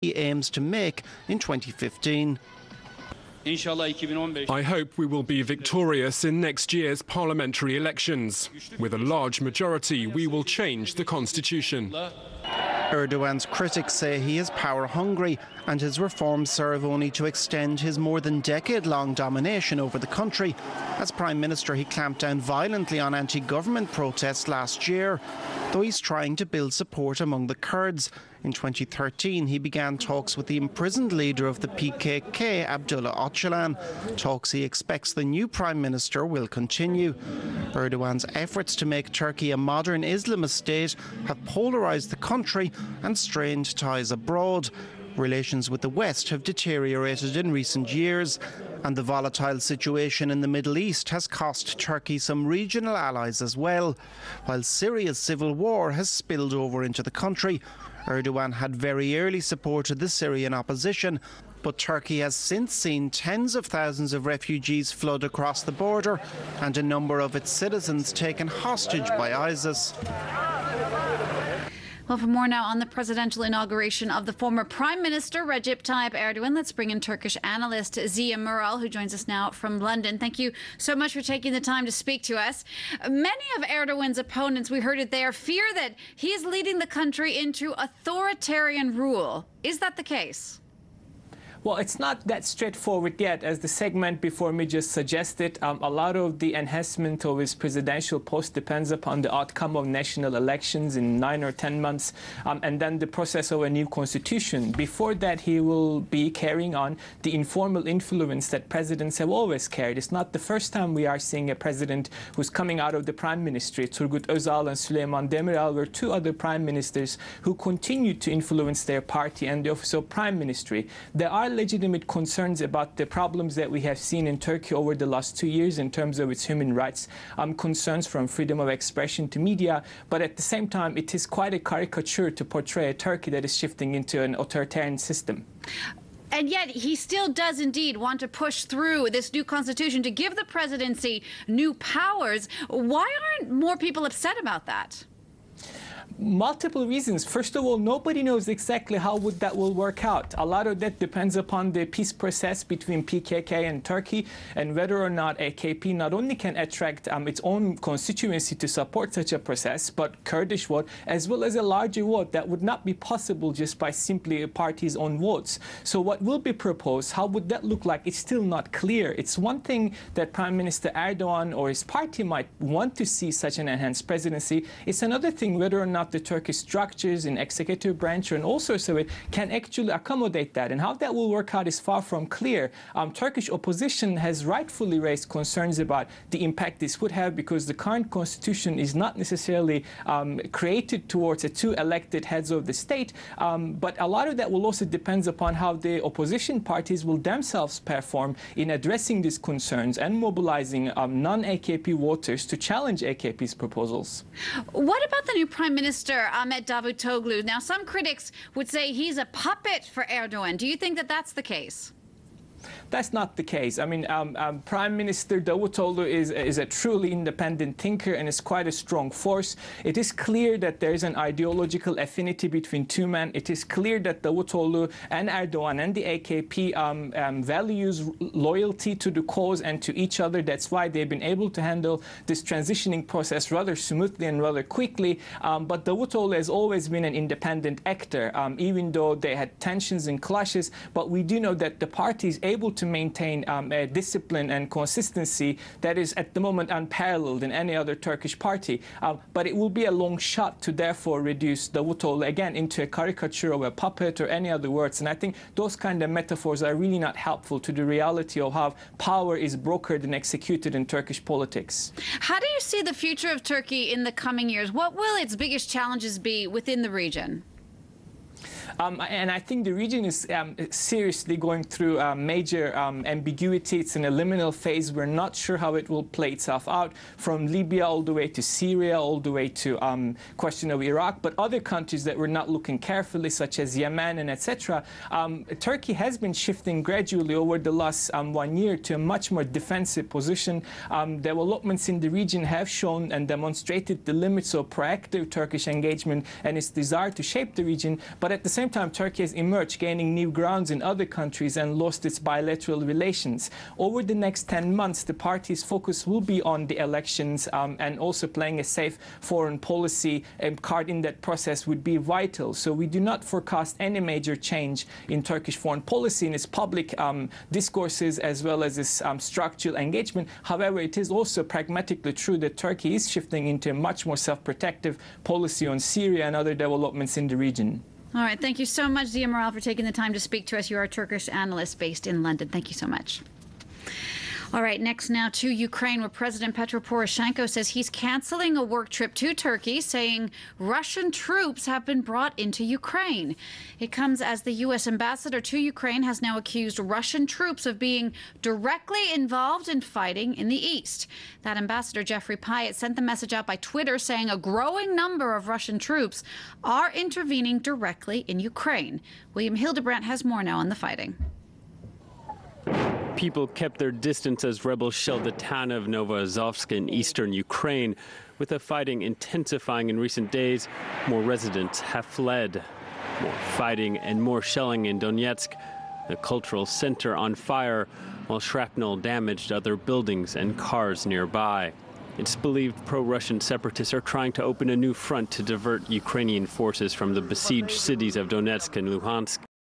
he aims to make in 2015. I hope we will be victorious in next year's parliamentary elections. With a large majority, we will change the constitution. Erdogan's critics say he is power hungry and his reforms serve only to extend his more than decade-long domination over the country. As Prime Minister, he clamped down violently on anti-government protests last year, though he's trying to build support among the Kurds. In 2013, he began talks with the imprisoned leader of the PKK, Abdullah Öcalan, talks he expects the new Prime Minister will continue. Erdogan's efforts to make Turkey a modern Islamist state have polarised the country and strained ties abroad. Relations with the West have deteriorated in recent years, and the volatile situation in the Middle East has cost Turkey some regional allies as well. While Syria's civil war has spilled over into the country, Erdogan had very early supported the Syrian opposition, but Turkey has since seen tens of thousands of refugees flood across the border and a number of its citizens taken hostage by ISIS. Well, for more now on the presidential inauguration of the former Prime Minister Recep Tayyip Erdogan, let's bring in Turkish analyst Ziya Meral, who joins us now from London. Thank you so much for taking the time to speak to us. Many of Erdogan's opponents, we heard it there, fear that he is leading the country into authoritarian rule. Is that the case? Well, it's not that straightforward yet. As the segment before me just suggested, a lot of the enhancement of his presidential post depends upon the outcome of national elections in 9 or 10 months, and then the process of a new constitution. Before that, he will be carrying on the informal influence that presidents have always carried. It's not the first time we are seeing a president who's coming out of the prime ministry. Turgut Özal and Süleyman Demirel were two other prime ministers who continued to influence their party and the office of prime ministry. There are legitimate concerns about the problems that we have seen in Turkey over the last 2 years in terms of its human rights, concerns from freedom of expression to media, but at the same time it is quite a caricature to portray a Turkey that is shifting into an authoritarian system. And yet he still does indeed want to push through this new constitution to give the presidency new powers. Why aren't more people upset about that? Multiple reasons. First of all, nobody knows exactly how that will work out. A lot of that depends upon the peace process between PKK and Turkey, and whether or not AKP not only can attract its own constituency to support such a process, but Kurdish vote, as well as a larger vote that would not be possible just by simply a party's own votes. So what will be proposed, how would that look like? It's still not clear. It's one thing that Prime Minister Erdogan or his party might want to see such an enhanced presidency. It's another thing whether or not the Turkish structures in executive branch and all sorts of it can actually accommodate that. And how that will work out is far from clear. Turkish opposition has rightfully raised concerns about the impact this would have, because the current constitution is not necessarily created towards the two elected heads of the state. But a lot of that will also depend upon how the opposition parties will themselves perform in addressing these concerns and mobilizing non-AKP voters to challenge AKP's proposals. What about the new Prime Minister, Ahmet Davutoglu? Now, some critics would say he's a puppet for Erdogan. Do you think that that's the case? That's not the case. I mean, Prime Minister Davutoglu is a truly independent thinker and is quite a strong force. It is clear that there is an ideological affinity between two men. It is clear that Davutoglu and Erdogan and the AKP values loyalty to the cause and to each other. That's why they've been able to handle this transitioning process rather smoothly and rather quickly. But Davutoglu has always been an independent actor, even though they had tensions and clashes. But we do know that the party is able to maintain a discipline and consistency that is at the moment unparalleled in any other Turkish party. But it will be a long shot to therefore reduce Davutoglu again into a caricature of a puppet or any other words. And I think those kind of metaphors are really not helpful to the reality of how power is brokered and executed in Turkish politics. How do you see the future of Turkey in the coming years? What will its biggest challenges be within the region? And I think the region is seriously going through major ambiguity. It's in a liminal phase. We're not sure how it will play itself out, from Libya all the way to Syria, all the way to question of Iraq, but other countries that we're not looking carefully, such as Yemen and etc. Turkey has been shifting gradually over the last 1 year to a much more defensive position. Developments in the region have shown and demonstrated the limits of proactive Turkish engagement and its desire to shape the region, but at the same same time, Turkey has emerged, gaining new grounds in other countries and lost its bilateral relations. Over the next 10 months, the party's focus will be on the elections, and also playing a safe foreign policy card in that process would be vital. So we do not forecast any major change in Turkish foreign policy in its public discourses as well as its structural engagement. However, it is also pragmatically true that Turkey is shifting into a much more self-protective policy on Syria and other developments in the region. All right. Thank you so much, Ziya Meral, for taking the time to speak to us. You are a Turkish analyst based in London. Thank you so much. All right, next now to Ukraine, where President Petro Poroshenko says he's canceling a work trip to Turkey, saying Russian troops have been brought into Ukraine. It comes as the U.S. ambassador to Ukraine has now accused Russian troops of being directly involved in fighting in the east. That ambassador, Jeffrey Pyatt, sent the message out by Twitter saying a growing number of Russian troops are intervening directly in Ukraine. William Hildebrandt has more now on the fighting. People kept their distance as rebels shelled the town of Novoazovsk in eastern Ukraine. With the fighting intensifying in recent days, more residents have fled. More fighting and more shelling in Donetsk, the cultural center on fire, while shrapnel damaged other buildings and cars nearby. It's believed pro-Russian separatists are trying to open a new front to divert Ukrainian forces from the besieged cities of Donetsk and Luhansk.